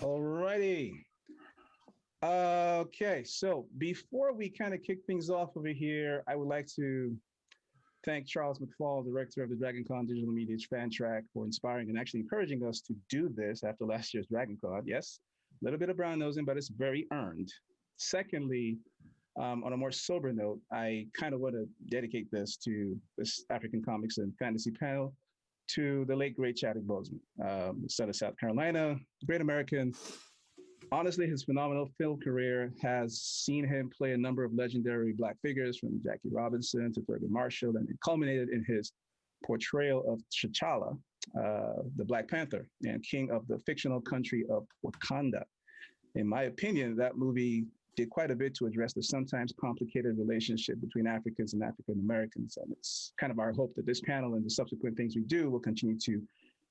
Alrighty. Okay, so before we kind of kick things off over here, I would like to thank Charles McFall, director of the DragonCon Digital Media Fan Track, for inspiring and actually encouraging us to do this after last year's DragonCon. Yes, a little bit of brown nosing, but it's very earned. Secondly, on a more sober note, I kind of want to dedicate this to this African comics and fantasy panel to the late, great Chadwick Boseman, son of South Carolina, great American. Honestly, his phenomenal film career has seen him play a number of legendary Black figures, from Jackie Robinson to Thurgood Marshall, and it culminated in his portrayal of T'Challa, the Black Panther, and king of the fictional country of Wakanda. In my opinion, that movie did quite a bit to address the sometimes complicated relationship between Africans and African Americans. And it's kind of our hope that this panel and the subsequent things we do will continue to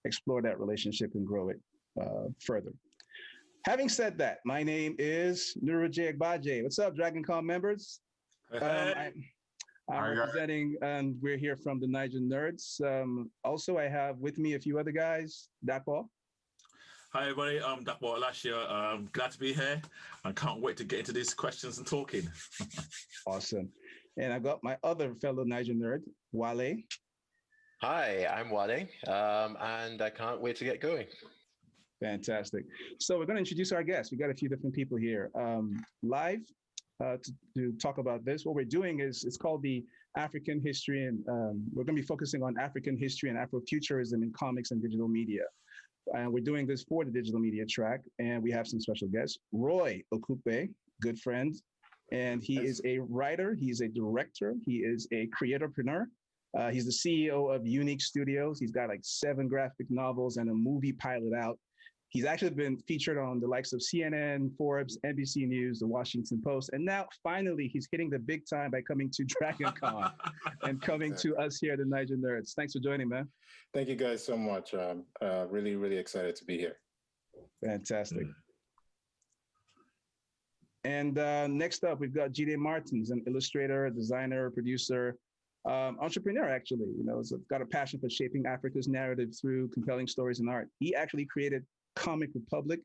explore that relationship and grow it further. Having said that, my name is Nurajay Agbaje. What's up, DragonCon members? I'm representing, and we're here from the Niger Nerds. Also, I have with me a few other guys. Dakwa. Hi, everybody. I'm Dakwa Alashia. Glad to be here. I can't wait to get into these questions and talking. Awesome. And I've got my other fellow Niger nerd, Wale. Hi, I'm Wale, and I can't wait to get going. Fantastic. So we're going to introduce our guests. We got a few different people here live to talk about this. What we're doing is, it's called the African History, and we're going to be focusing on African history and Afrofuturism in comics and digital media. And we're doing this for the digital media track, and we have some special guests. Roy Okupe, good friend, and he is a writer, he's a director, he is a creatorpreneur. He's the CEO of Unique Studios. He's got like 7 graphic novels and a movie pilot out. He's actually been featured on the likes of CNN, Forbes, NBC News, The Washington Post, and now finally he's hitting the big time by coming to DragonCon and coming to us here at the Niger Nerds. Thanks for joining, man. Thank you guys so much. Really, really excited to be here. Fantastic. And next up, we've got Jide Martins, an illustrator, designer, producer, entrepreneur, actually. You know, so got a passion for shaping Africa's narrative through compelling stories and art. He actually created Comic Republic,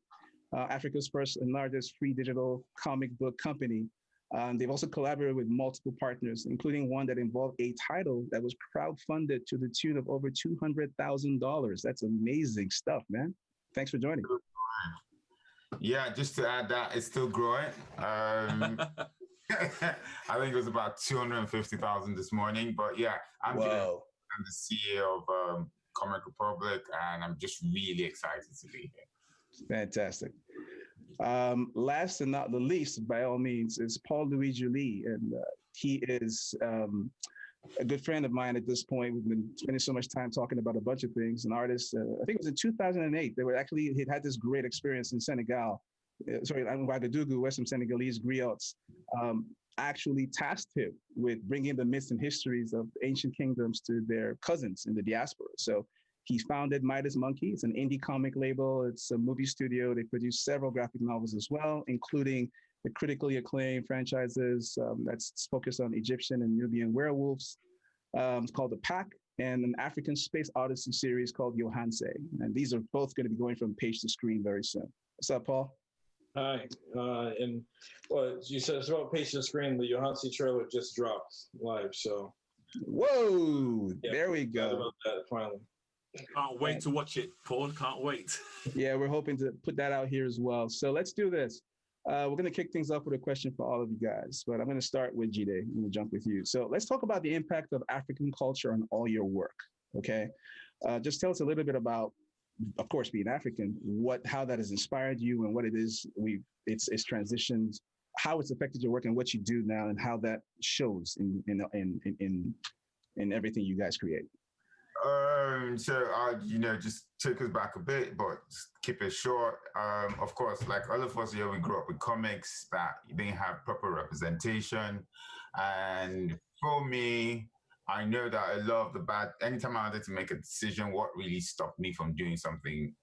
Africa's first and largest free digital comic book company. They've also collaborated with multiple partners, including one that involved a title that was crowdfunded to the tune of over $200,000. That's amazing stuff, man. Thanks for joining. Yeah, just to add that, it's still growing. I think it was about 250,000 this morning, but yeah, I'm the CEO of Comic Republic, and I'm just really excited to be here. Fantastic. Last and not the least, by all means, is Paul Louis Julie, and he is a good friend of mine at this point. We've been spending so much time talking about a bunch of things. An artist, I think it was in 2008, he had this great experience in Senegal. In Ouagadougou, where some Senegalese griots actually tasked him with bringing the myths and histories of ancient kingdoms to their cousins in the diaspora. So he founded Midas Monkey. It's an indie comic label. It's a movie studio. They produce several graphic novels as well, including the critically acclaimed franchises that's focused on Egyptian and Nubian werewolves. It's called The Pack, and an African Space Odyssey series called Johanse. And these are both going to be going from page to screen very soon. What's up, Paul? Hi, and well, you said it's about page to screen. The Johansi trailer just dropped live, so. Whoa! Yeah, there we go. About that finally. Can't wait to watch it, Paul. Can't wait. Yeah, we're hoping to put that out here as well. So let's do this. We're going to kick things off with a question for all of you guys, but I'm going to start with Jide. I'm going to jump with you. So let's talk about the impact of African culture on all your work. Okay, just tell us a little bit about, of course, being African, how that has inspired you and what it is it's transitioned, how it's affected your work and what you do now, and how that shows in everything you guys create. Just take us back a bit, but keep it short. Of course, like all of us here, we grew up with comics that didn't have proper representation. And for me, I know that I love the bad. Anytime I wanted to make a decision, what really stopped me from doing something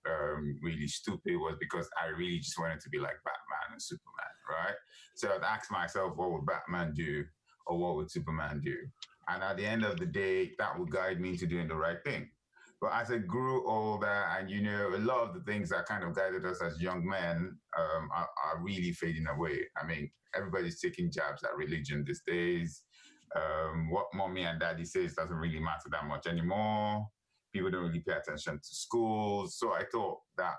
really stupid was because I really just wanted to be like Batman and Superman, right? So I'd ask myself, what would Batman do or what would Superman do? And at the end of the day, that would guide me into doing the right thing. But as I grew older, and a lot of the things that kind of guided us as young men are really fading away. I mean, everybody's taking jabs at religion these days. What mommy and daddy says doesn't really matter that much anymore. People don't really pay attention to schools. So I thought that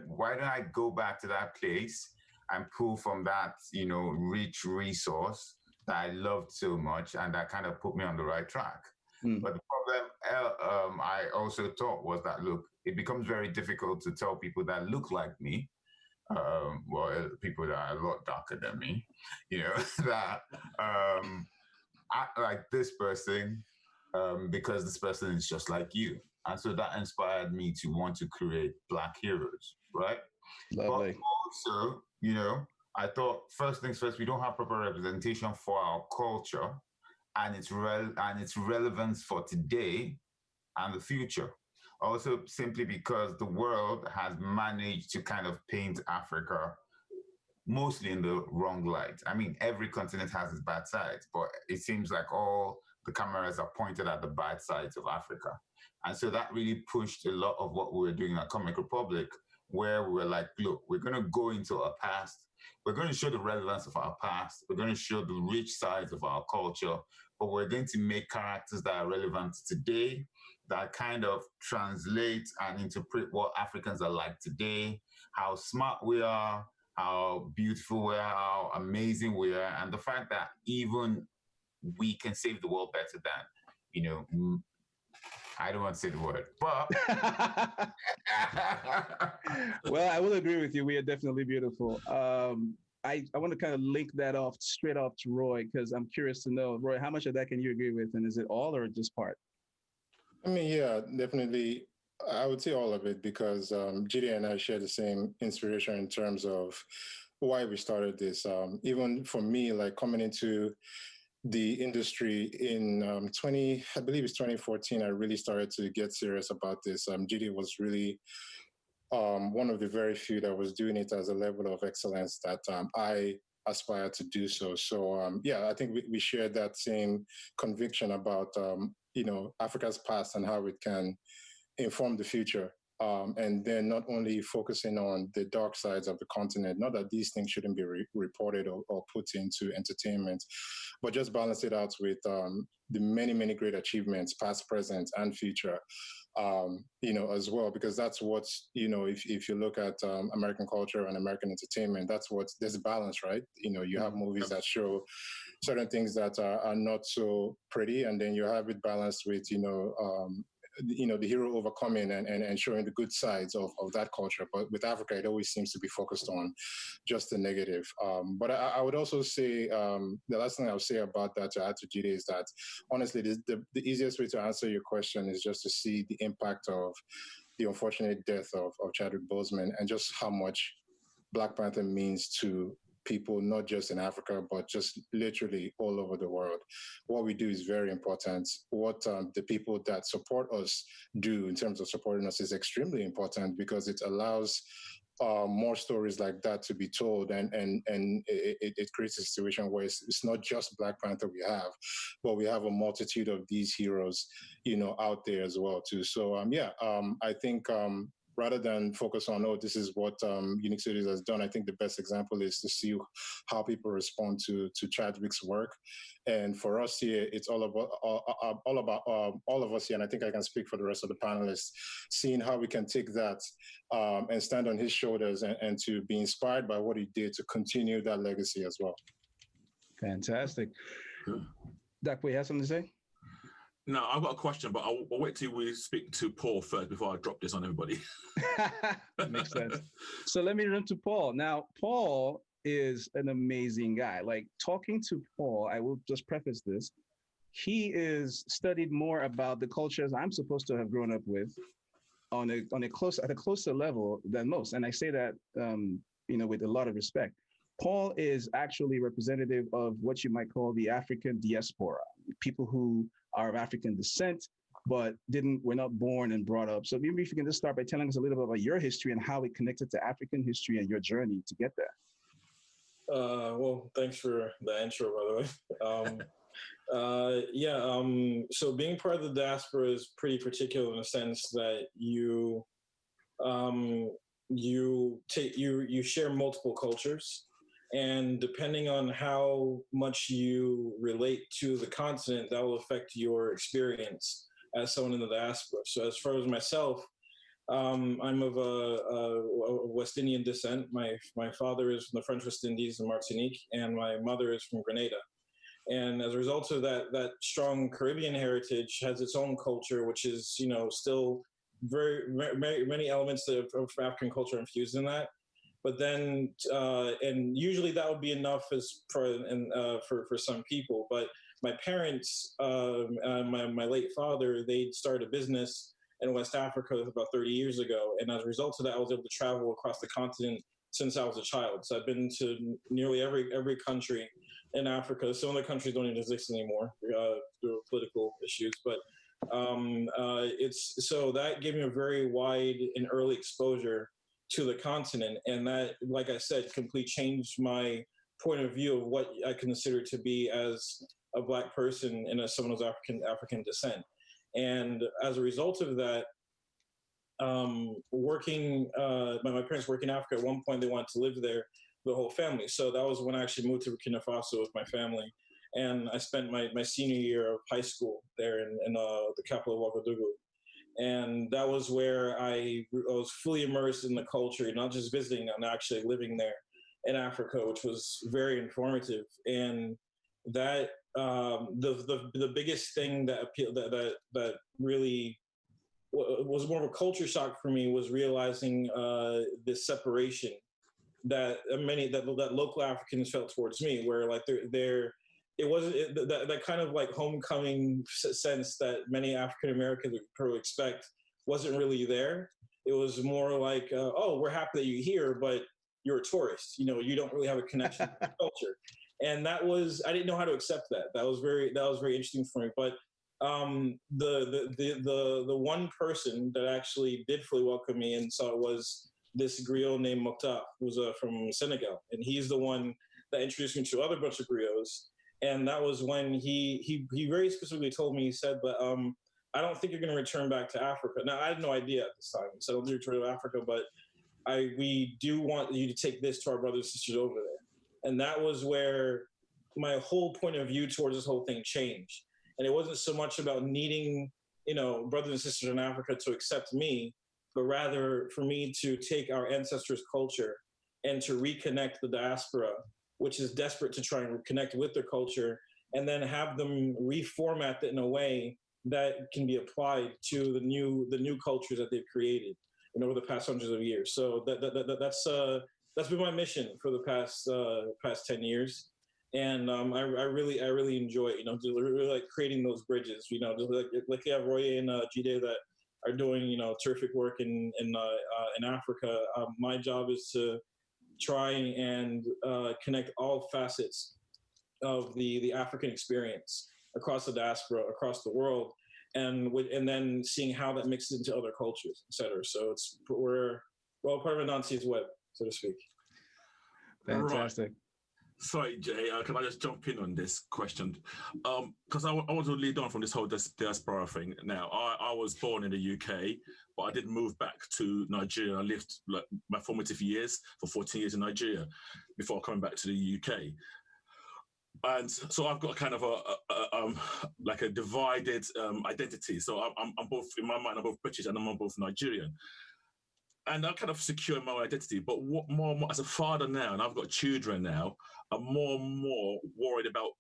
why don't I go back to that place and pull from that, rich resource that I loved so much, and that kind of put me on the right track. But the problem I also thought was that, look, it becomes very difficult to tell people that look like me, people that are a lot darker than me, that act like this person because this person is just like you. And so that inspired me to want to create Black heroes, right? Lovely. But also, I thought, first things first, we don't have proper representation for our culture and its relevance for today and the future. Also, simply because the world has managed to kind of paint Africa mostly in the wrong light. I mean, every continent has its bad sides, but it seems like all the cameras are pointed at the bad sides of Africa. And so that really pushed a lot of what we were doing at Comic Republic, where we were like, look, we're going to go into our past. We're going to show the relevance of our past. We're going to show the rich sides of our culture, but we're going to make characters that are relevant today, that kind of translate and interpret what Africans are like today, how smart we are, how beautiful we are, how amazing we are, and the fact that even we can save the world better than, I don't want to say the word, but well, I will agree with you. We are definitely beautiful. I want to kind of link that off straight off to Roy, because I'm curious to know, Roy, how much of that can you agree with, and is it all or just part? I mean, yeah, definitely. I would say all of it, because GD and I share the same inspiration in terms of why we started this. Even for me, like coming into the industry in I believe it's 2014, I really started to get serious about this. GD was really one of the very few that was doing it as a level of excellence that I aspire to do so. So yeah, I think we share that same conviction about Africa's past and how it can inform the future. And then not only focusing on the dark sides of the continent, not that these things shouldn't be reported or put into entertainment, but just balance it out with the many, many great achievements, past, present, and future, as well, because that's what, if you look at American culture and American entertainment, there's a balance, right? You have movies that show certain things that are not so pretty, and then you have it balanced with, the hero overcoming and showing the good sides of that culture. But with Africa, it always seems to be focused on just the negative. But I would also say, the last thing I would say about that, to add to Jide, is that honestly, the easiest way to answer your question is just to see the impact of the unfortunate death of Chadwick Boseman, and just how much Black Panther means to people, not just in Africa, but just literally all over the world. What we do is very important. What the people that support us do in terms of supporting us is extremely important, because it allows more stories like that to be told, and it creates a situation where it's not just Black Panther we have, but we have a multitude of these heroes, out there as well too. So I think rather than focus on, this is what Unique Studios has done, I think the best example is to see how people respond to Chadwick's work. And for us here, it's all about all of us here, and I think I can speak for the rest of the panelists, seeing how we can take that and stand on his shoulders, and to be inspired by what he did to continue that legacy as well. Fantastic. Doc, you have something to say? No, I've got a question, but I'll wait till we speak to Paul first before I drop this on everybody. Makes sense. So let me run to Paul. Now, Paul is an amazing guy. Like, talking to Paul, I will just preface this. He is studied more about the cultures I'm supposed to have grown up with at a closer level than most. And I say that, with a lot of respect. Paul is actually representative of what you might call the African diaspora, people who are of African descent, but were not born and brought up. So maybe if you can just start by telling us a little bit about your history and how it connected to African history and your journey to get there. Well, thanks for the intro, by the way. So being part of the diaspora is pretty particular in the sense that you share multiple cultures, and depending on how much you relate to the continent, that will affect your experience as someone in the diaspora. So as far as myself, I'm of a West Indian descent. My father is from the French West Indies and Martinique, and my mother is from Grenada. And as a result of that strong Caribbean heritage has its own culture, which is still very many elements of African culture infused in that. But then, and usually that would be enough for some people. But my parents, my late father, they started a business in West Africa about 30 years ago. And as a result of that, I was able to travel across the continent since I was a child. So I've been to nearly every country in Africa. Some of the countries don't even exist anymore due to political issues. But so that gave me a very wide and early exposure to the continent. And that, like I said, completely changed my point of view of what I consider to be as a Black person and as someone who's African descent. And as a result of that, my parents working in Africa, at one point they wanted to live there, the whole family. So that was when I actually moved to Burkina Faso with my family. And I spent my senior year of high school there in the capital of Ouagadougou. And that was where I was fully immersed in the culture, not just visiting, I'm actually living there in Africa, which was very informative. And that the biggest thing that appealed that really was more of a culture shock for me was realizing this separation that that local Africans felt towards me, where like it wasn't that kind of like homecoming sense that many African Americans would probably expect wasn't really there. It was more like, oh, we're happy that you're here, but you're a tourist. You don't really have a connection to the culture. And I didn't know how to accept that. That was very interesting for me. But the one person that actually did fully welcome me and saw it was this griot named Mokhtar, who's from Senegal, and he's the one that introduced me to other bunch of griots. And that was when he very specifically told me, he said, but I don't think you're going to return back to Africa. Now, I had no idea at this time. So I don't return to Africa, but we do want you to take this to our brothers and sisters over there. And that was where my whole point of view towards this whole thing changed. And it wasn't so much about needing, brothers and sisters in Africa to accept me, but rather for me to take our ancestors' culture and to reconnect the diaspora, which is desperate to try and connect with their culture, and then have them reformat it in a way that can be applied to the new cultures that they've created over the past hundreds of years. So that's been my mission for the past 10 years. And I really enjoy it, just really like creating those bridges, just like you have Roye and Jide that are doing, terrific work in Africa. My job is to try and connect all facets of the African experience across the diaspora, across the world, and then seeing how that mixes into other cultures, et cetera. So we're part of a Nancy's web, so to speak. Fantastic. Right. Sorry, Jay, can I just jump in on this question? Because I want to lead on from this whole diaspora thing. Now, I was born in the UK, but I did move back to Nigeria. I lived like my formative years for 14 years in Nigeria before coming back to the UK. And so I've got kind of a divided identity. So I'm both, in my mind, I'm both British and I'm both Nigerian. And I kind of secure my own identity. But what more and more, as a father now, and I've got children now, I'm more and more worried about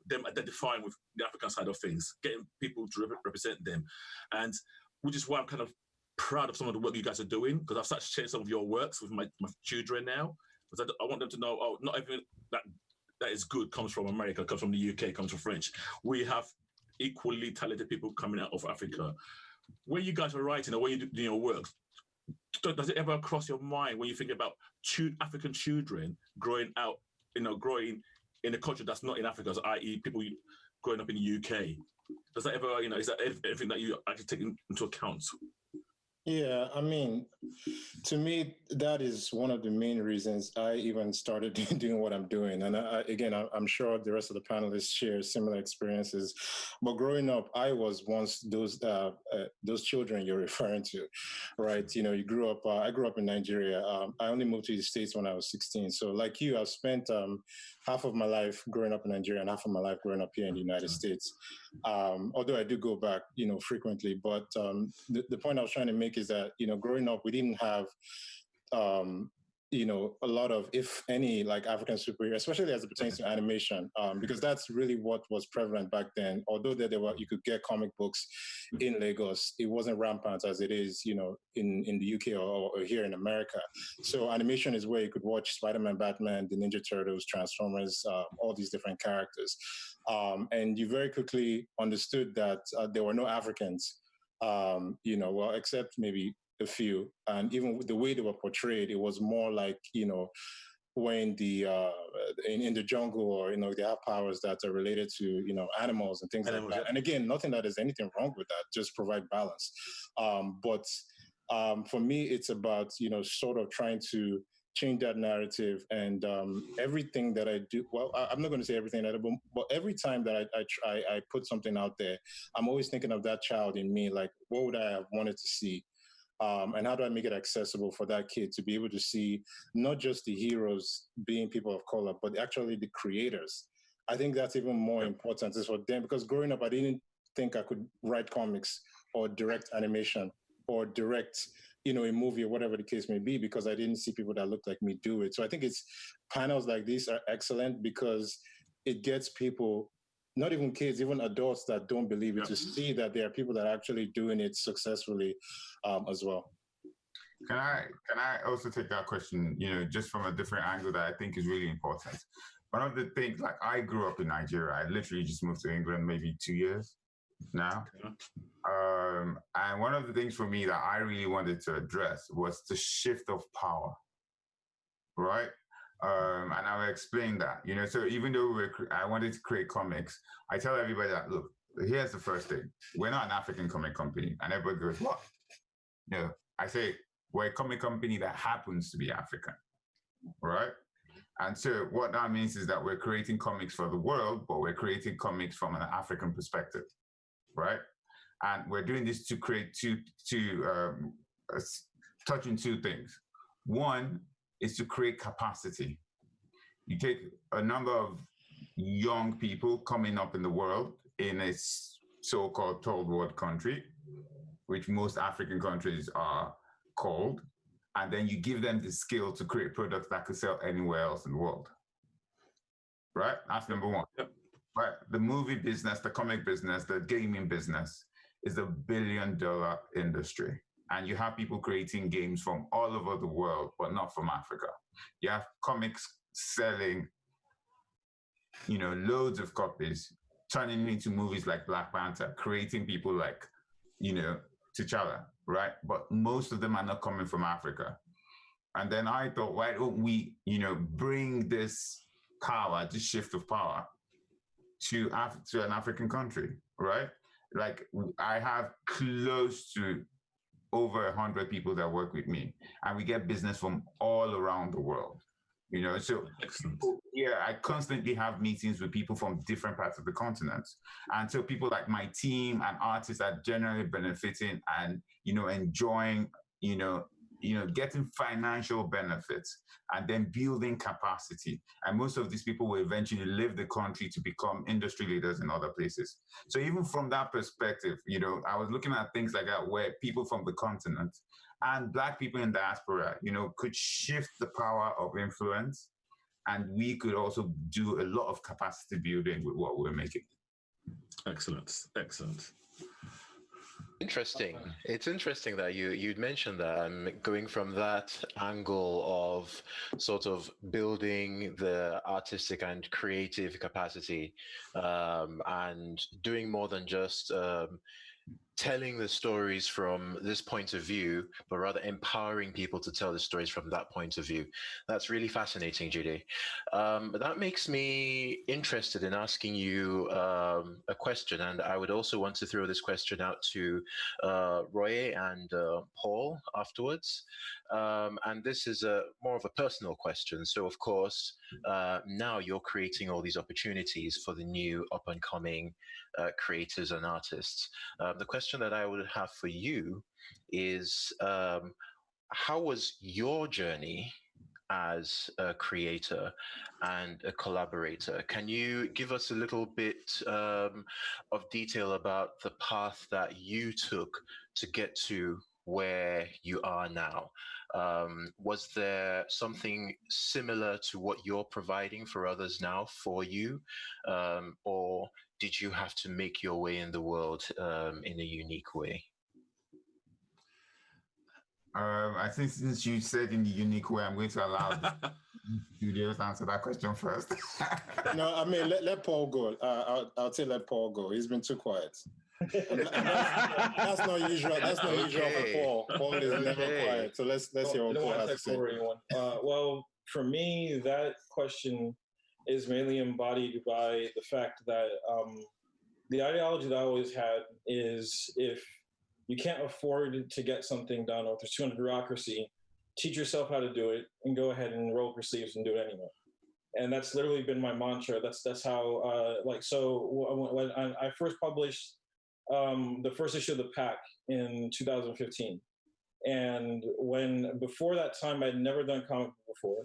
them identifying with the African side of things, getting people to represent them. And which is why I'm kind of proud of some of the work you guys are doing, because I've started to share some of your works with my children now. Because I want them to know, oh, not everything that is good comes from America, comes from the UK, comes from French. We have equally talented people coming out of Africa. When you guys are writing or when you're doing your work, does it ever cross your mind when you think about African children growing out, growing in a culture that's not in Africa, i.e. people growing up in the UK? Does that ever, is that anything that you actually take into account? Yeah, I mean, to me, that is one of the main reasons I even started doing what I'm doing. And again, I'm sure the rest of the panelists share similar experiences. But growing up, I was once those children you're referring to, right? You know, you grew up. I grew up in Nigeria. I only moved to the States when I was 16. So, like you, I've spent half of my life growing up in Nigeria and half of my life growing up here in the United States. Although I do go back, frequently. But the point I was trying to make is that, growing up, we didn't have, a lot of, if any, like African superhero, especially as it pertains to animation, because that's really what was prevalent back then. Although you could get comic books in Lagos, it wasn't rampant as it is, in the UK or here in America. So animation is where you could watch Spider-Man, Batman, the Ninja Turtles, Transformers, all these different characters. And you very quickly understood that there were no Africans, except maybe a few. And even the way they were portrayed, it was more like, when in the jungle, or, they have powers that are related to, animals and things like that. And again, nothing that there's anything wrong with that, just provide balance. But for me, it's about, sort of trying to change that narrative, and everything that I do. Well, I'm not going to say everything that I do, but every time that I put something out there, I'm always thinking of that child in me. Like, what would I have wanted to see? And how do I make it accessible for that kid to be able to see not just the heroes being people of color, but actually the creators? I think that's even more important is for them, because growing up, I didn't think I could write comics or direct animation or direct, a movie or whatever the case may be, because I didn't see people that looked like me do it. So I think panels like these are excellent because it gets people, not even kids, even adults that don't believe it, to see that there are people that are actually doing it successfully as well. Can I also take that question, just from a different angle that I think is really important? One of the things, like, I grew up in Nigeria. I literally just moved to England maybe 2 years now. And one of the things for me that I really wanted to address was the shift of power, right? And I'll explain that, so even though I wanted to create comics, I tell everybody that, look, here's the first thing. We're not an African comic company. And everybody goes, what? I say, we're a comic company that happens to be African, right? And so what that means is that we're creating comics for the world, but we're creating comics from an African perspective, right? And we're doing this to create touching two things. One is to create capacity. You take a number of young people coming up in the world in a so-called third world country, which most African countries are called, and then you give them the skill to create products that could sell anywhere else in the world. Right? That's number one. Right? The movie business, the comic business, the gaming business is a $1 billion industry. And you have people creating games from all over the world, but not from Africa. You have comics selling, loads of copies, turning into movies like Black Panther, creating people like, T'Challa, right? But most of them are not coming from Africa. And then I thought, why don't we, bring this power, this shift of power to an African country, right? Like, I have close to over 100 people that work with me, and we get business from all around the world, so I constantly have meetings with people from different parts of the continent. And so people like my team and artists are generally benefiting and, enjoying, getting financial benefits and then building capacity. And most of these people will eventually leave the country to become industry leaders in other places. So even from that perspective, I was looking at things like that, where people from the continent and Black people in diaspora, could shift the power of influence. And we could also do a lot of capacity building with what we're making. Excellent. Interesting. It's interesting that you'd mentioned that, going from that angle of sort of building the artistic and creative capacity, and doing more than just telling the stories from this point of view, but rather empowering people to tell the stories from that point of view. That's really fascinating, Judy. That makes me interested in asking you a question, and I would also want to throw this question out to Roy and Paul afterwards. And this is more of a personal question. So, of course, now you're creating all these opportunities for the new up-and-coming creators and artists. The question that I would have for you is, how was your journey as a creator and a collaborator? Can you give us a little bit of detail about the path that you took to get to where you are now? Was there something similar to what you're providing for others now for you? Or did you have to make your way in the world in a unique way? I think since you said in the unique way, I'm going to allow the studios to answer that question first. No, I mean, let Paul go. I'll say let Paul go. He's been too quiet. And that's not usual. That's not usual for Paul. Paul is never quiet. So let's hear what Paul has to say. Well, for me, that question is mainly embodied by the fact that the ideology that I always had is, if you can't afford to get something done, or if there's too much bureaucracy, teach yourself how to do it and go ahead and roll up your sleeves and do it anyway. And that's literally been my mantra. That's how, when I first published the first issue of the Pack in 2015. And before that time, I'd never done comic book before.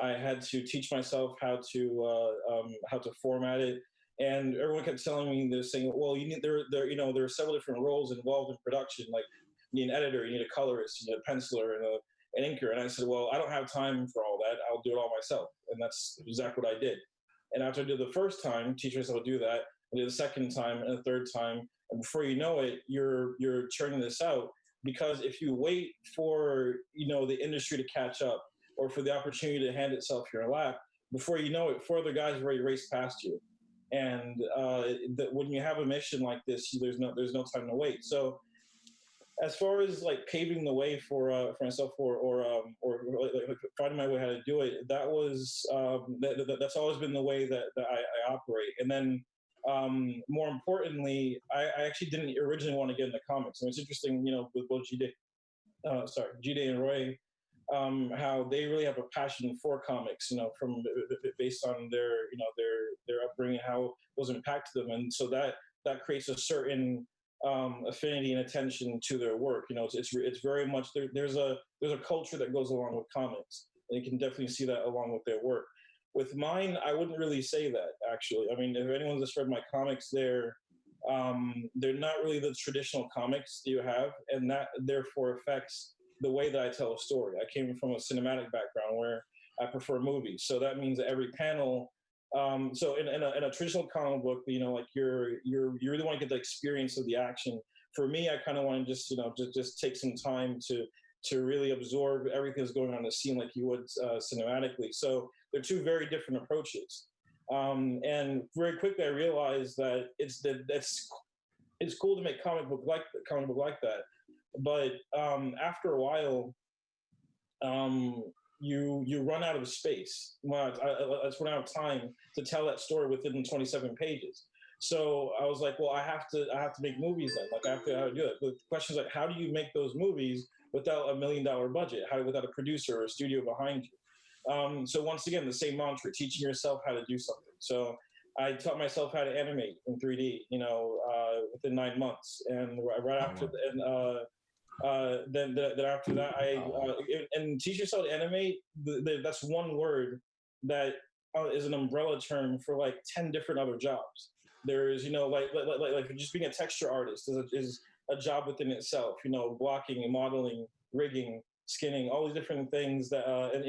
I had to teach myself how to format it. And everyone kept telling me, they're saying, well, there are several different roles involved in production. Like, you need an editor, you need a colorist, you need a penciler, and an inker. And I said, well, I don't have time for all that. I'll do it all myself. And that's exactly what I did. And after I did the first time, teach yourself to do that. I did the second time and the third time. And before you know it, you're churning this out. Because if you wait for, the industry to catch up, or for the opportunity to hand itself your lap, before you know it, 4 other guys have already raced past you. And when you have a mission like this, there's no time to wait. So, as far as like paving the way for myself, or finding my way how to do it, that was that's always been the way that I operate. And then, more importantly, I actually didn't originally want to get into comics. And it's interesting, with both G-Day and Roy, how they really have a passion for comics, from based on their upbringing, how it was impacted them, and so that creates a certain affinity and attention to their work. It's very much there's a culture that goes along with comics, and you can definitely see that along with their work. With mine, I wouldn't really say that, actually. I mean, if anyone's just read my comics, they're not really the traditional comics that you have, and that therefore affects the way that I tell a story. I came from a cinematic background where I prefer movies. So that means that every panel, so in a traditional comic book, like you really want to get the experience of the action. For me, I kind of want to just take some time to really absorb everything that's going on in the scene like you would cinematically. So they're two very different approaches. And very quickly I realized that it's cool to make comic book like that. But after a while, you run out of space. Let's run out of time to tell that story within 27 pages. So I was like, well, I have to make movies then. Like, I have to do it. The question is, like, how do you make those movies without $1 million budget? Without a producer or a studio behind you? So once again, the same mantra: teaching yourself how to do something. So I taught myself how to animate in 3D, within 9 months, and right after, then after that, and teach yourself to animate. That's one word that is an umbrella term for like 10 different other jobs. There's, like just being a texture artist is a job within itself. Blocking, modeling, rigging, skinning, all these different things that, and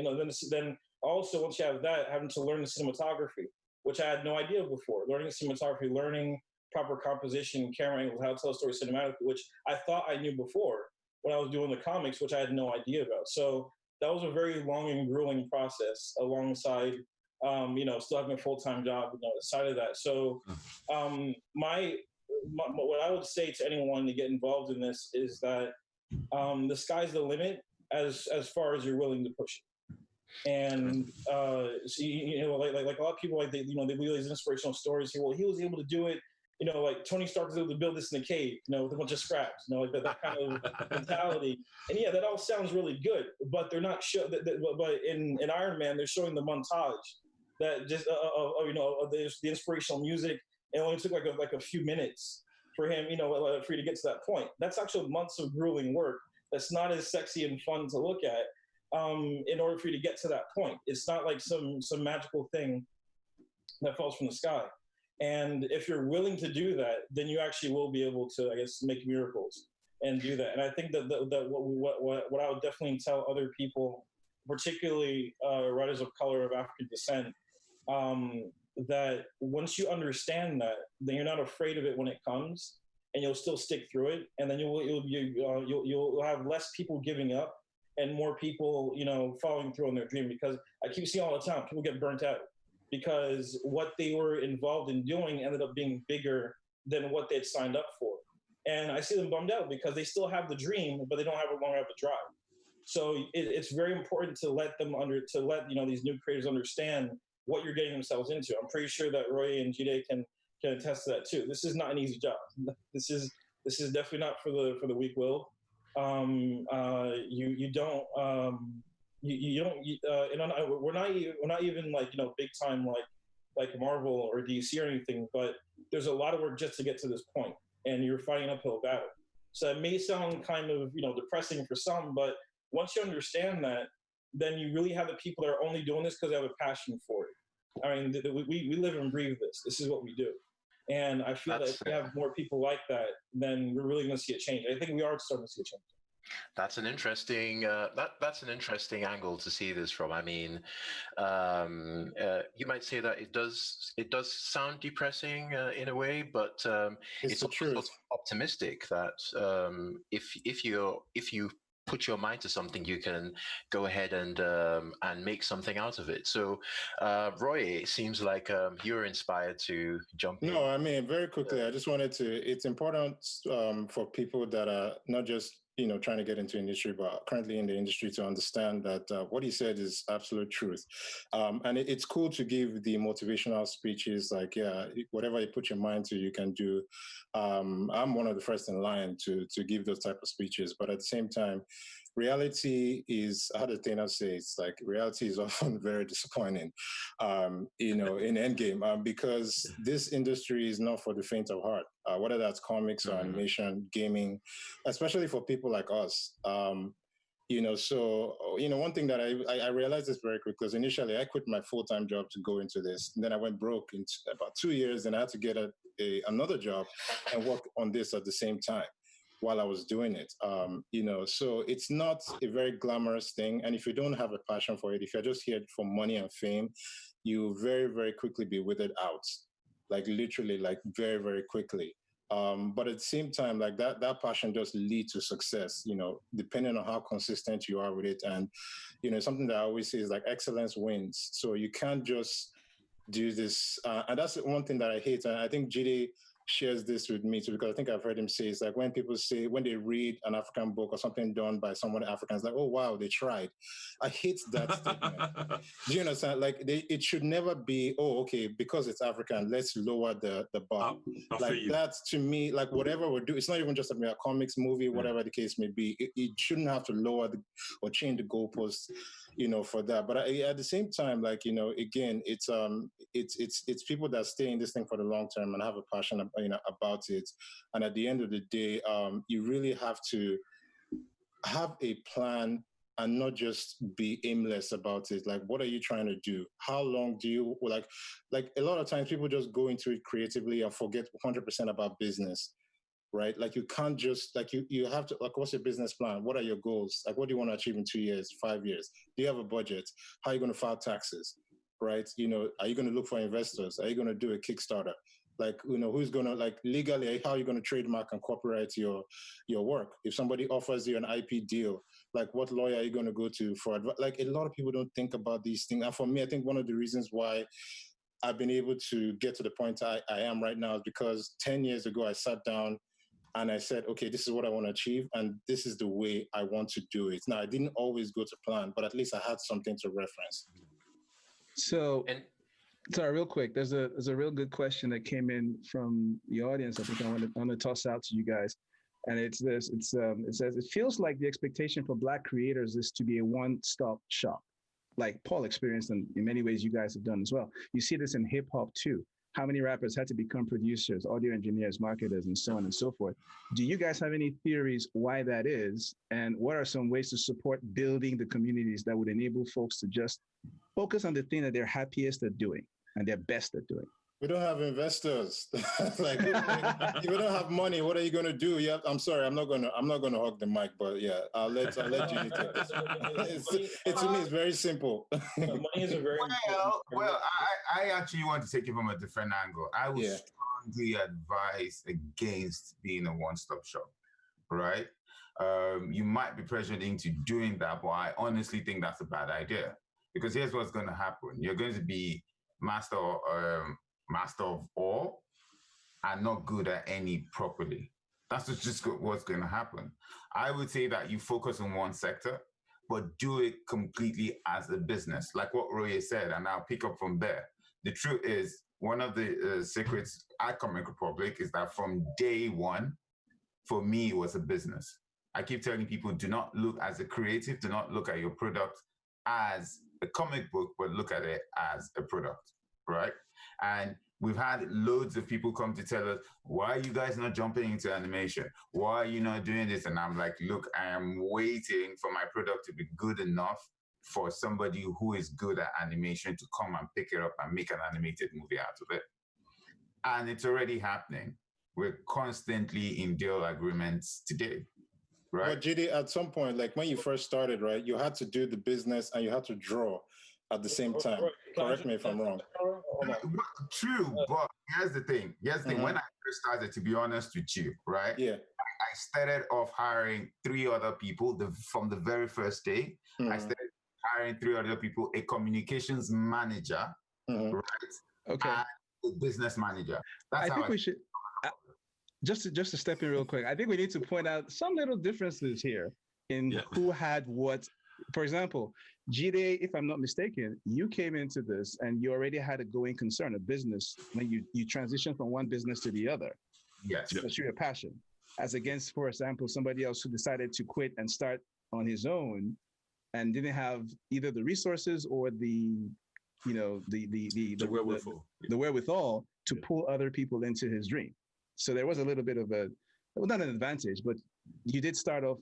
then also once you have that, having to learn the cinematography, which I had no idea before. Learning cinematography, learning proper composition, camera angles, how to tell a story cinematically, which I thought I knew before when I was doing the comics, which I had no idea about. So that was a very long and grueling process alongside, still having a full-time job, aside of that. So what I would say to anyone to get involved in this is that the sky's the limit as far as you're willing to push it. And so, like a lot of people, like they read these inspirational stories. Well, he was able to do it. Like Tony Stark was able to build this in a cave, with a bunch of scraps, like that kind of mentality. And yeah, that all sounds really good, but they're not but in Iron Man, they're showing the montage that just there's the inspirational music. It only took like a few minutes for him, for you to get to that point. That's actually months of grueling work. That's not as sexy and fun to look at. In order for you to get to that point, it's not like some magical thing that falls from the sky. And if you're willing to do that, then you actually will be able to, I guess, make miracles and do that. And I think that what I would definitely tell other people, particularly writers of color of African descent, that once you understand that, then you're not afraid of it when it comes, and you'll still stick through it. And then you'll have less people giving up and more people, following through on their dream. Because I keep seeing all the time, people get burnt out because what they were involved in doing ended up being bigger than what they'd signed up for. And I see them bummed out because they still have the dream, but they don't have the drive. So it's very important to let these new creators understand what you're getting themselves into. I'm pretty sure that Roy and Jide can attest to that too. This is not an easy job. This is definitely not for the weak-willed. We're not even like big time like Marvel or DC or anything, but there's a lot of work just to get to this point, and you're fighting an uphill battle. So it may sound kind of depressing for some, but once you understand that, then you really have the people that are only doing this because they have a passion for it. I mean, we live and breathe this. This is what we do. And I feel that if we have more people like that, then we're really going to see a change. I think we are starting to see a change. That's an interesting that's an interesting angle to see this from. I mean, you might say that it does sound depressing in a way, but it's also sort of optimistic that if you put your mind to something, you can go ahead and make something out of it. So, Roy, it seems like you're inspired to jump in. No, I mean, very quickly, I just wanted to. It's important for people that are not just trying to get into industry, but currently in the industry, to understand that what he said is absolute truth. And it's cool to give the motivational speeches like, yeah, whatever you put your mind to, you can do. I'm one of the first in line to give those type of speeches, but at the same time, reality is, how does Dana say, it's like reality is often very disappointing, in Endgame, because this industry is not for the faint of heart, whether that's comics or animation, gaming, especially for people like us. So, one thing that I realized this very quick, because initially I quit my full-time job to go into this. And then I went broke in about 2 years, and I had to get another job and work on this at the same time while I was doing it. So it's not a very glamorous thing. And if you don't have a passion for it, if you're just here for money and fame, you very, very quickly be withered out, like literally, like very, very quickly. But at the same time, like that passion does lead to success, depending on how consistent you are with it. And, something that I always say is like excellence wins. So you can't just do this. And that's one thing that I hate. And I think Jide shares this with me too, because I think I've heard him say, it's like when people say, when they read an African book or something done by someone African, it's like, oh, wow, they tried. I hate that statement. Do you understand? Like it should never be, oh, okay, because it's African, let's lower the bar. Like that's, to me, like whatever we do, it's not even just a comics, movie, whatever the case may be. It shouldn't have to lower or change the goalposts, for that. But at the same time, like, again, it's people that stay in this thing for the long term and have a passion about it. And at the end of the day, you really have to have a plan and not just be aimless about it. Like, what are you trying to do? How long do you like a lot of times people just go into it creatively and forget 100% about business, right? Like you can't just you have to, like, what's your business plan? What are your goals? Like, what do you want to achieve in 2 years, 5 years? Do you have a budget? How are you going to file taxes? Right? Are you going to look for investors? Are you going to do a Kickstarter? Like, who's going to, like, legally, how are you going to trademark and copyright your work? If somebody offers you an IP deal, like, what lawyer are you going to go to for advice? Like, a lot of people don't think about these things. And for me, I think one of the reasons why I've been able to get to the point I am right now is because 10 years ago, I sat down and I said, okay, this is what I want to achieve, and this is the way I want to do it. Now, I didn't always go to plan, but at least I had something to reference. So, sorry, real quick, there's a real good question that came in from the audience. I think I want to toss out to you guys. And it's this, it says, it feels like the expectation for Black creators is to be a one-stop shop, like Paul experienced, and in many ways you guys have done as well. You see this in hip hop too. How many rappers had to become producers, audio engineers, marketers, and so on and so forth. Do you guys have any theories why that is? And what are some ways to support building the communities that would enable folks to just focus on the thing that they're happiest at doing and they're best at doing? We don't have investors. Like, if you don't have money, what are you going to do? Yeah, I'm sorry, I'm not going to hog the mic, but yeah, I'll let Judy take this. To me, it's very simple. Money is a very well, I actually want to take it from a different angle. I would strongly advise against being a one-stop shop, right? You might be pressured into doing that, but I honestly think that's a bad idea, because here's what's going to happen. You're going to be master of all and not good at any properly. That's just what's going to happen. I would say that you focus on one sector, but do it completely as a business, like what Roy said, and I'll pick up from there. The truth is, one of the secrets at Comic Republic is that from day one, for me, it was a business. I keep telling people, do not look as a creative, do not look at your product as a comic book, but look at it as a product, right? And we've had loads of people come to tell us, why are you guys not jumping into animation? Why are you not doing this? And I'm like, look, I am waiting for my product to be good enough for somebody who is good at animation to come and pick it up and make an animated movie out of it. And it's already happening. We're constantly in deal agreements today, right? Well, GD, at some point, like when you first started, right, you had to do the business and you had to draw at the same time. Correct me if I'm wrong. True, but here's the thing. When I first started, to be honest with you, right? Yeah. I started off hiring 3 other people from the very first day. I started hiring 3 other people, a communications manager, right? Okay. And a business manager. I think we should, just to step in real quick, I think we need to point out some little differences here in who had what. For example, Jide, if I'm not mistaken, you came into this and you already had a going concern, a business, when you transitioned from one business to the other. Yes. To pursue your passion. As against, for example, somebody else who decided to quit and start on his own and didn't have either the resources or the wherewithal to pull other people into his dream. So there was a little bit of not an advantage, but you did start off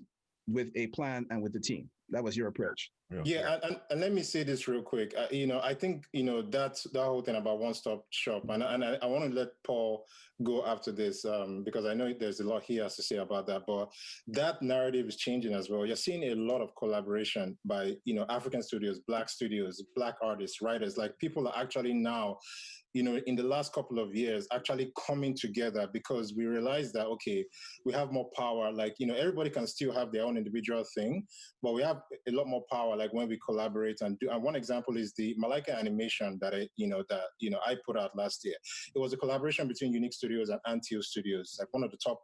with a plan and with the team. That was your approach. Yeah, and let me say this real quick. I think that's the whole thing about one-stop shop, and I want to let Paul go after this because I know there's a lot he has to say about that. But that narrative is changing as well. You're seeing a lot of collaboration by African studios, Black artists, writers. Like people are actually now, in the last couple of years, actually coming together because we realize that, okay, we have more power. Like, everybody can still have their own individual thing, but we have a lot more power, like when we collaborate and do. And one example is the Malika animation that I put out last year. It was a collaboration between Unique Studios and Antio Studios, like one of the top,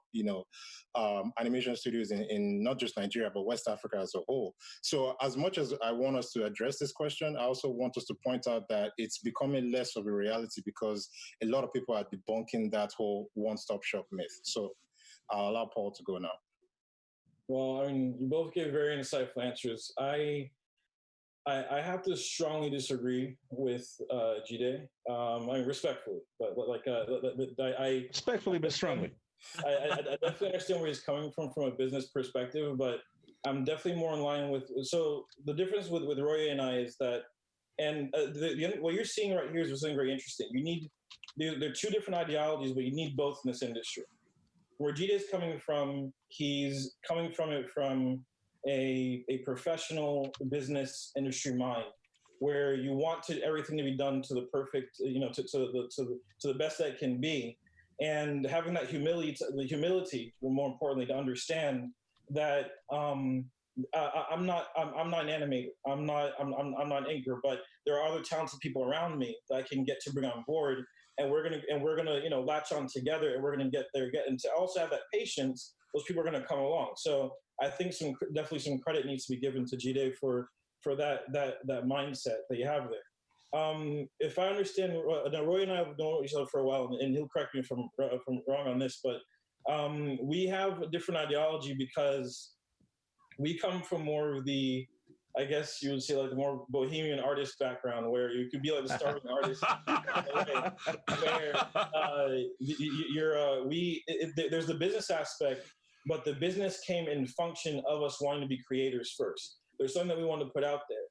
animation studios in not just Nigeria, but West Africa as a whole. So as much as I want us to address this question, I also want us to point out that it's becoming less of a reality because a lot of people are debunking that whole one-stop shop myth. So I'll allow Paul to go now. Well, I mean, you both gave very insightful answers. I have to strongly disagree with Jide. I mean, respectfully, but I respectfully but strongly. I definitely understand where he's coming from a business perspective, but I'm definitely more in line with. So the difference with Roy and I is that, and what you're seeing right here is something very interesting. There are 2 different ideologies, but you need both in this industry. Where Jide is coming from, he's coming from it from a professional business industry mind, where you want everything to be done to the perfect, to the best that it can be, and having that humility, well, more importantly, to understand that I'm not an animator. I'm not an inker, but there are other talented people around me that I can get to bring on board, and we're gonna latch on together, and we're gonna get there. And to also have that patience, those people are gonna come along. So I think definitely some credit needs to be given to G-Day for that mindset that you have there. If I understand, now Roy and I have known each other for a while, and he'll correct me if I'm wrong on this, but we have a different ideology because we come from more of the, I guess you would say, like the more bohemian artist background, where you could be like the starving artist, there's the business aspect, but the business came in function of us wanting to be creators first. There's something that we want to put out there,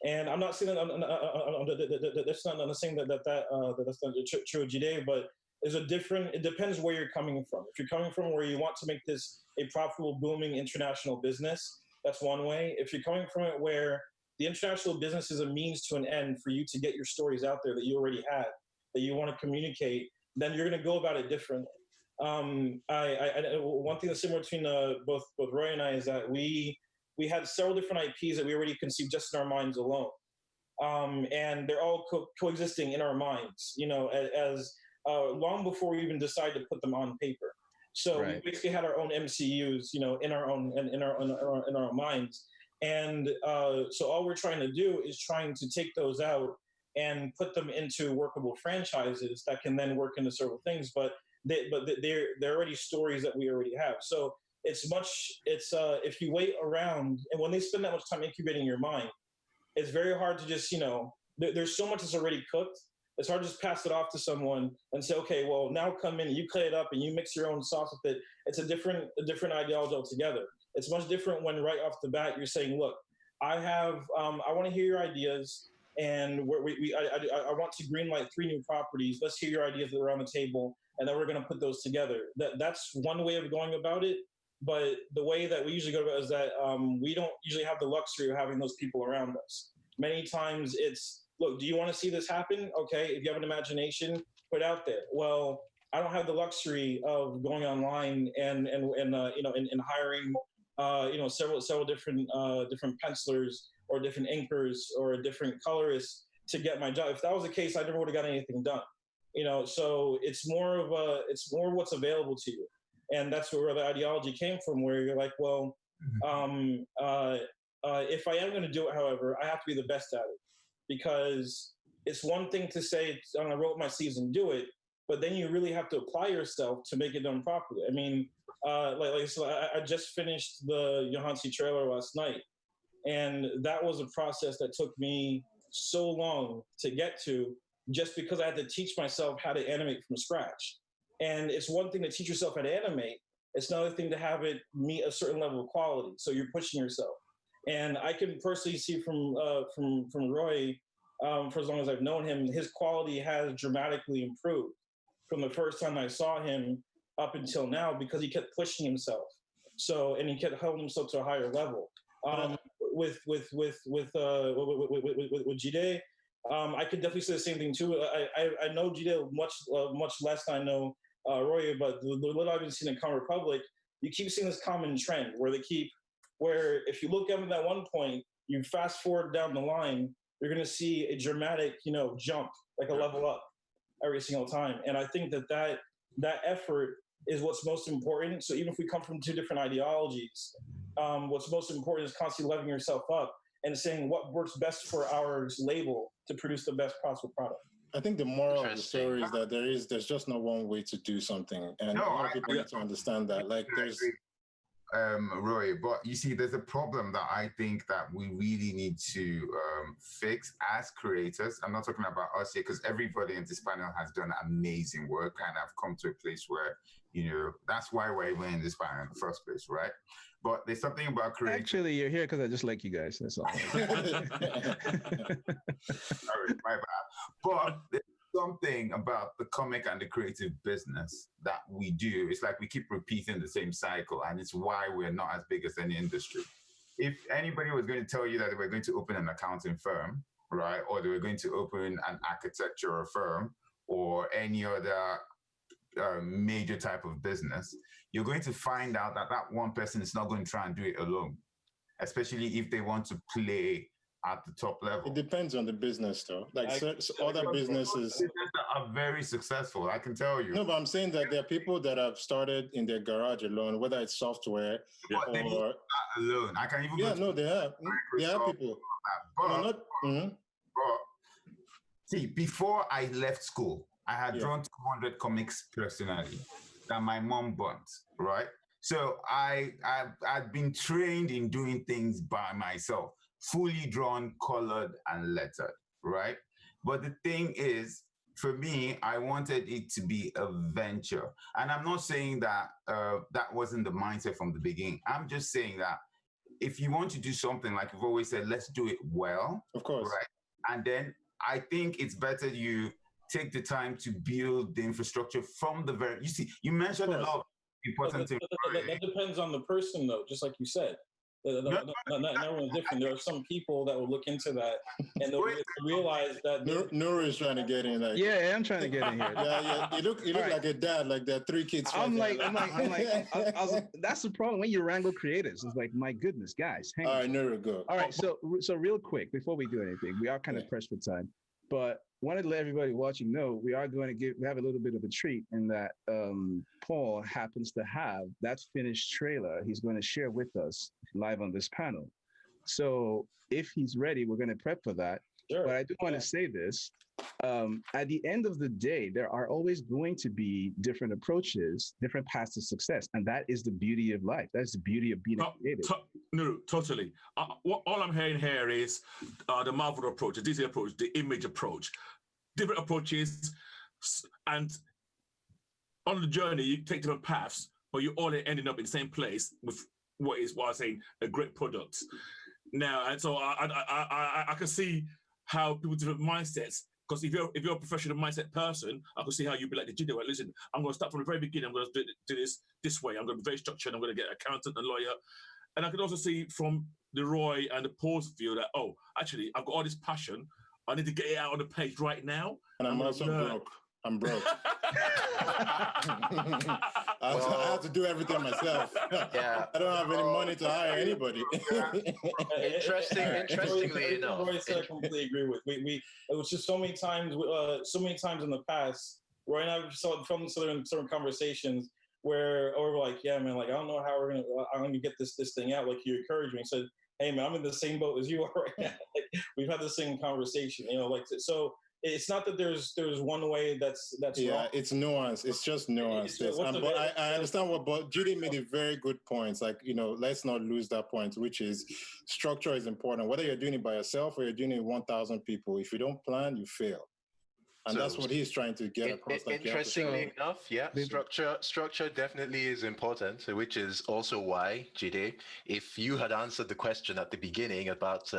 and I'm not saying that's not saying that's not true of G-Day, but it depends where you're coming from. If you're coming from where you want to make this a profitable, booming international business, that's one way. If you're coming from it where the international business is a means to an end for you to get your stories out there that you already had, that you want to communicate, then you're going to go about it differently. One thing that's similar between both Roy and I is that we had several different IPs that we already conceived just in our minds alone, and they're all coexisting in our minds. As long before we even decided to put them on paper. So we basically had our own MCUs, in our own minds. And so all we're trying to do is trying to take those out and put them into workable franchises that can then work into several things. But they're already stories that we already have. So if you wait around, and when they spend that much time incubating your mind, it's very hard to just, there's so much that's already cooked. It's hard to just pass it off to someone and say, okay, well, now come in and you cut it up and you mix your own sauce with it. It's a different ideology altogether. It's much different when right off the bat you're saying, look, I want to hear your ideas, and I want to greenlight 3 new properties. Let's hear your ideas that are on the table, and then we're going to put those together. That's one way of going about it. But the way that we usually go about it is that we don't usually have the luxury of having those people around us. Many times it's, look, do you want to see this happen? Okay, if you have an imagination, put it out there. Well, I don't have the luxury of going online and hiring several different pencilers or different inkers or different colorists to get my job. If that was the case, I never would have got anything done. So it's more what's available to you, and that's where the ideology came from. Where you're like, well, if I am going to do it, however, I have to be the best at it. Because it's one thing to say, I'm going to roll up my sleeves and do it, but then you really have to apply yourself to make it done properly. I mean, I just finished the Johansi trailer last night, and that was a process that took me so long to get to, just because I had to teach myself how to animate from scratch. And it's one thing to teach yourself how to animate. It's another thing to have it meet a certain level of quality. So you're pushing yourself. And I can personally see from Roy, for as long as I've known him, his quality has dramatically improved from the first time I saw him up until now, because he kept pushing himself. And he kept holding himself to a higher level. With G-Day, I could definitely say the same thing too. I know G-Day much less than I know Roy, but the little I've been seeing in Common Republic, you keep seeing this common trend where if you look at them at one point, you fast forward down the line, you're going to see a dramatic, jump, like a level up every single time. And I think that effort is what's most important. So even if we come from 2 different ideologies, what's most important is constantly leveling yourself up and saying what works best for our label to produce the best possible product. I think the moral of the story is that there's just no one way to do something, and a lot of people need to understand that. Like there's. Roy, but you see, there's a problem that I think that we really need to fix as creators. I'm not talking about us here, because everybody in this panel has done amazing work, and I've come to a place where, that's why we're even in this panel in the first place, right? But there's something about creating. Actually, you're here because I just like you guys. That's all. Sorry, my bad. But there's something about the comic and the creative business that we do. It's like we keep repeating the same cycle, and it's why we're not as big as any industry. If anybody was going to tell you that they were going to open an accounting firm, right, or they were going to open an architectural firm or any other major type of business, you're going to find out that one person is not going to try and do it alone. especially if they want to play at the top level. It depends on the business, though. Like other businesses that are very successful, I can tell you. No, but I'm saying that there are people that have started in their garage alone, whether it's software But they or alone. I can even go to they have people. but, No, not. but see, before I left school, I had drawn 200 comics personally that my mom bought, right? So I'd been trained in doing things by myself, fully drawn, colored, and lettered, right? But the thing is, for me, I wanted it to be a venture. And I'm not saying that that wasn't the mindset from the beginning. I'm just saying that if you want to do something, like you've always said, let's do it well. Of course. Right? And then I think it's better you take the time to build the infrastructure from the very, you see, you mentioned a lot of important things. That depends on the person, though, just like you said. Not everyone's different. There are some people that will look into that and they'll realize that. Nura is trying to get in. Like, yeah, I'm trying to get in here. Yeah. You look like a dad, like there are 3 kids. I'm like, that's the problem when you wrangle creatives. It's like, my goodness, guys. All right, Nura, go. All right, so real quick before we do anything, we are kind of pressed for time, but wanted to let everybody watching know we have a little bit of a treat in that Paul happens to have that finished trailer he's going to share with us live on this panel. So if he's ready, we're going to prep for that. Sure. But I do want to say this. At the end of the day, there are always going to be different approaches, different paths to success. And that is the beauty of life. That's the beauty of being creative. No, totally. All I'm hearing here is the Marvel approach, the DC approach, the image approach, different approaches. And on the journey, you take different paths, but you're all ending up in the same place with what I'm saying, a great product. Now, and so I can see how people different mindsets. Because if you're a professional mindset person, I can see how you'd be like, did you know what? Listen, I'm going to start from the very beginning. I'm going to do this way. I'm going to be very structured. I'm going to get an accountant and lawyer. And I can also see from the Roy and the Paul's view that, actually, I've got all this passion. I need to get it out on the page right now. And I'm also broke. I'm broke. I have to do everything myself. Yeah. I don't have any money to hire anybody. Interestingly enough, I completely agree with. We it was just so many times in the past, Roy and I saw from certain conversations where, or we're like, yeah, man, like I don't know how I'm gonna get this thing out. Like you encouraged me, said, hey, man, I'm in the same boat as you are right now. Like, we've had the same conversation, like so. It's not that there's one way that's wrong. It's nuance. It's just nuance. But I understand but Judy made a very good point. Like, let's not lose that point, which is structure is important. Whether you're doing it by yourself or you're doing it with 1,000 people, if you don't plan, you fail. And that's what he's trying to get across. Interestingly enough, structure definitely is important, which is also why, Jide, if you had answered the question at the beginning about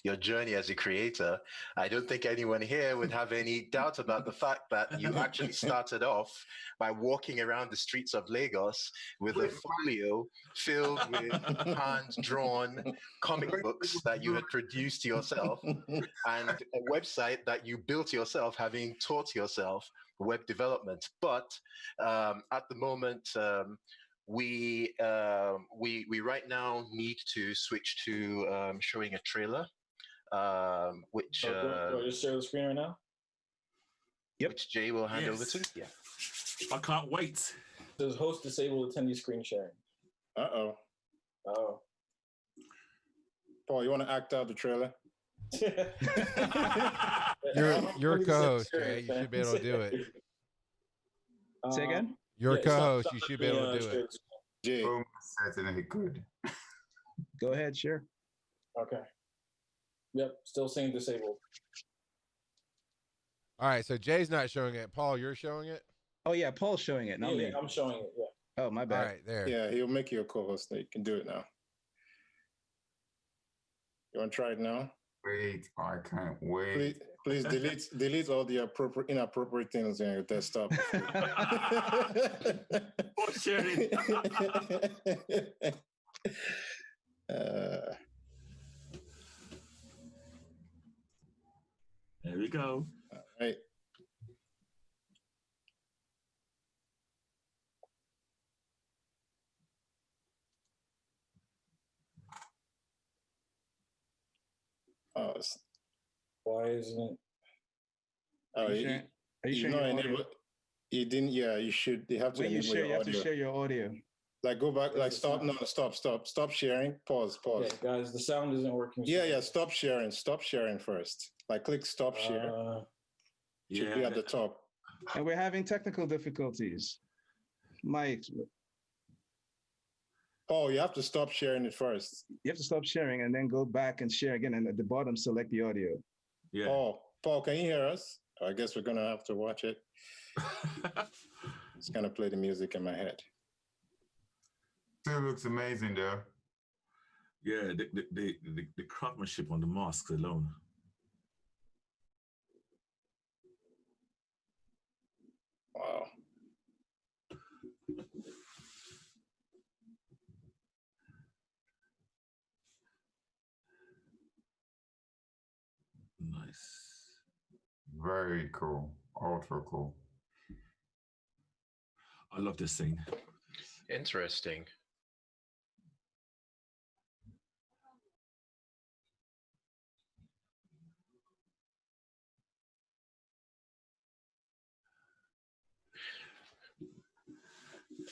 your journey as a creator, I don't think anyone here would have any doubt about the fact that you actually started off by walking around the streets of Lagos with a folio filled with hand-drawn comic books that you had produced yourself and a website that you built yourself, having taught yourself web development. But at the moment, we right now need to switch to showing a trailer, which just share the screen right now. Yep. Which Jay will hand over to. Yeah. I can't wait. It says host disabled attendee screen sharing. Oh. Paul, you want to act out the trailer? You're co-host, Jay. You should be able to do it. Say again? You're co-host. You should be able to do it. Jay. Certainly good. Go ahead, share. Okay. Yep, still saying disabled. All right, so Jay's not showing it. Paul, you're showing it? Oh, yeah, Paul's showing it. Not me. I'm showing it, yeah. Oh, my bad. All right, there. Yeah, he'll make you a co-host. You can do it now. You want to try it now? Wait, I can't wait. Please delete all the inappropriate things on your desktop. Oh, sharing. There we go. All right. Oh, Why isn't it? oh, Are you sharing, are you you sharing know, your audio? you didn't. Yeah, you should. You have to When you enable share, you your have to audio. share your audio. Like go back. Like the stop. sound? No, stop sharing. Pause. Okay, guys, the sound isn't working. Yeah. Stop sharing. Stop sharing first. Like click stop share. Should be at the top. And we're having technical difficulties. Mike, Oh, you have to stop sharing it first. you have to stop sharing and then go back and share again. And at the bottom, select the audio. Yeah. Paul, can you hear us? I guess we're gonna have to watch it. It's gonna play the music in my head. Still looks amazing though. Yeah, the craftsmanship on the masks alone. Wow. Nice. Very cool. Ultra cool. I love this thing. Interesting.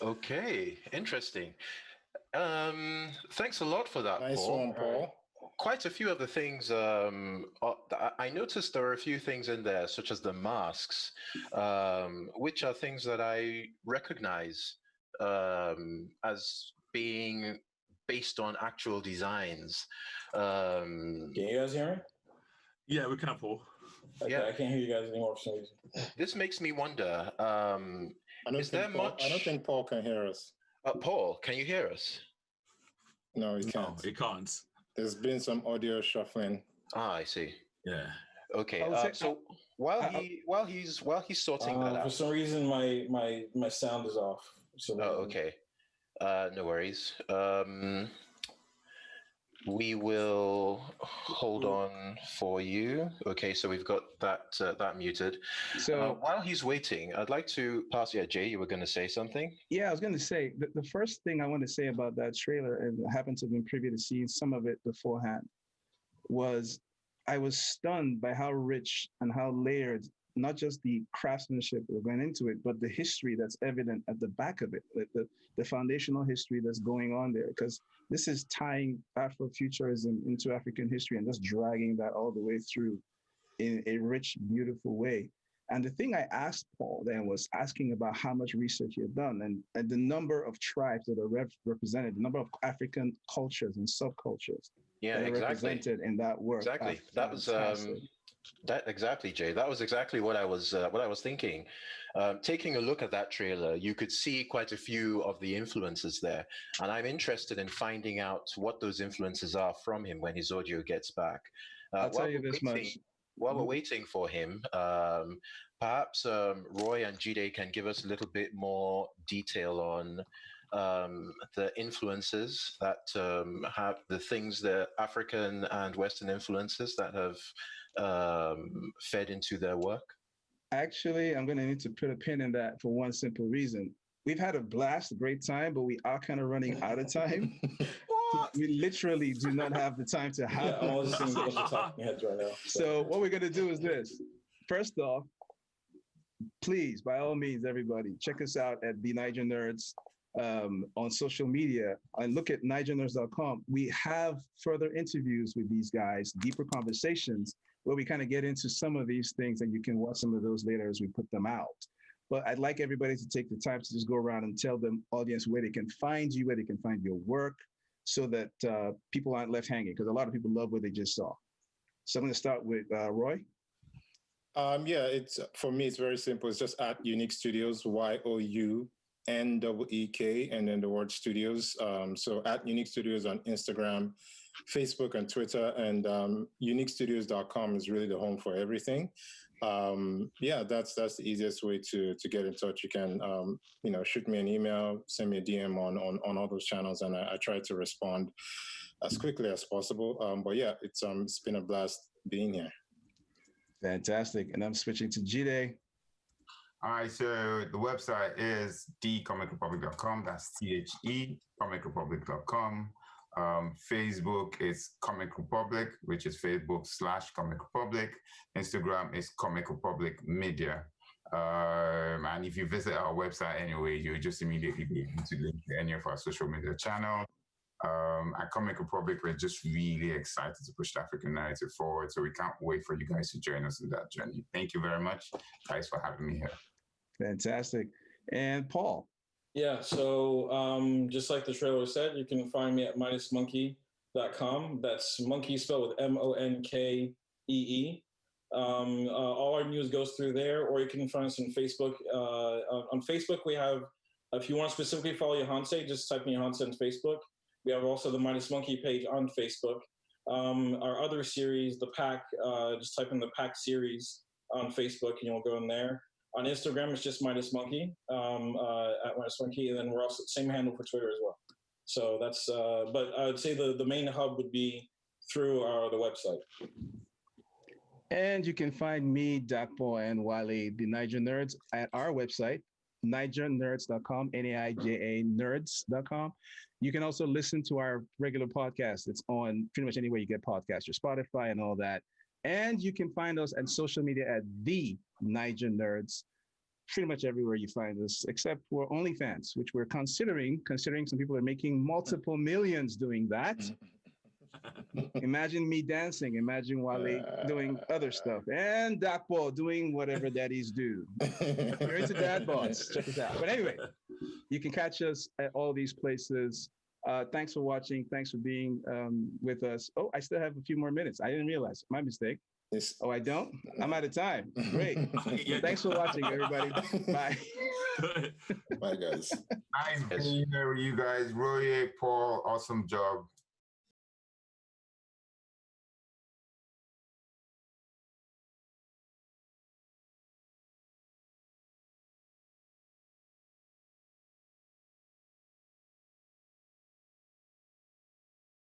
Okay, interesting. Thanks a lot for that, Nice Paul. one, Paul. Quite a few of the things I noticed there are a few things in there, such as the masks, which are things that I recognize as being based on actual designs. Can you guys hear me? Yeah, we can, Paul. Okay, Yeah. I can't hear you guys anymore for some reason. This makes me wonder, I don't think Paul can hear us. Paul, can you hear us? No, he No, can't. he can't. There's been some audio shuffling. Ah, I see. Yeah. Okay. So while he's sorting that out, for some reason my sound is off. So okay. No worries. We will hold on for you. Okay, so we've got that muted. So while he's waiting, I'd like to pass. Yeah, Jay, you were going to say something? yeah, I was going to say the first thing I want to say about that trailer, and I happened to have been privy to see some of it beforehand, was I was stunned by how rich and how layered not just the craftsmanship that went into it, but the history that's evident at the back of it, the foundational history that's going on there. Because this is tying Afrofuturism into African history and just dragging that all the way through in a rich, beautiful way. And the thing I asked Paul then was asking about how much research he had done and the number of tribes that are represented, the number of African cultures and subcultures that are represented in that work. Exactly. That was exactly, Jay. That was exactly what I was thinking. Taking a look at that trailer, you could see quite a few of the influences there, and I'm interested in finding out what those influences are from him when his audio gets back. I'll tell you this much. While we're waiting for him, perhaps Roy and Jide can give us a little bit more detail on the influences that have the things, the African and Western influences that have fed into their work. Actually, I'm going to need to put a pin in that for one simple reason. We've had a blast, a great time, but we are kind of running out of time. We literally do not have the time to have all the things that are talking heads right now. So what we're going to do is this. First off, please, by all means, everybody, check us out at the Niger Nerds on social media and look at nigernerds.com. We have further interviews with these guys, deeper conversations where we kind of get into some of these things, and you can watch some of those later as we put them out. But I'd like everybody to take the time to just go around and tell the audience where they can find you, where they can find your work, so that people aren't left hanging, because a lot of people love what they just saw. So I'm going to start with Roy. Yeah, for me, it's very simple. It's just at Unique Studios, YOUNEEK, and then the word studios. So at Unique Studios on Instagram, Facebook, and Twitter, and uniquestudios.com is really the home for everything. Yeah, that's the easiest way to get in touch. You can shoot me an email, send me a DM on all those channels, and I try to respond as quickly as possible. But yeah, it's been a blast being here. Fantastic. And I'm switching to Jide. All right, so the website is thecomicrepublic.com. That's THE comicrepublic.com. Facebook is Comic Republic, which is Facebook/Comic Republic. Instagram is Comic Republic Media. And if you visit our website anyway, you just immediately be able to link to any of our social media channels. At Comic Republic, we're just really excited to push the African narrative forward. So we can't wait for you guys to join us in that journey. Thank you very much, guys, for having me here. Fantastic. And Paul. Yeah, so just like the trailer said, you can find me at minusmonkey.com. That's monkey spelled with Monkee. All our news goes through there, or you can find us on Facebook. On Facebook, we have, if you want to specifically follow Yohanse, just type in Yohanse on Facebook. We have also the Minus Monkey page on Facebook. Our other series, The Pack, just type in The Pack series on Facebook and you'll go in there. On Instagram, it's just Minus Monkey, at Minus Monkey, and then we're also same handle for Twitter as well. So that's, but I would say the main hub would be through the website. And you can find me, Dakpo, and Wale, the Niger Nerds, at our website, nigernerds.com, Naija nerds.com. You can also listen to our regular podcast. It's on pretty much anywhere you get podcasts, your Spotify and all that. And you can find us on social media at the Niger Nerds, pretty much everywhere you find us, except for OnlyFans, which we're considering some people are making multiple millions doing that. Imagine me dancing. Imagine Wale doing other stuff. And Dakpo doing whatever daddies do. If you're into dad bods, check us out. But anyway, you can catch us at all these places. Thanks for watching. Thanks for being with us. Oh, I still have a few more minutes. I didn't realize. My mistake. Yes. Oh, I don't? I'm out of time. Great. Thanks for watching, everybody. Bye. Bye, guys. Nice being here with you guys. Roye, Paul, awesome job.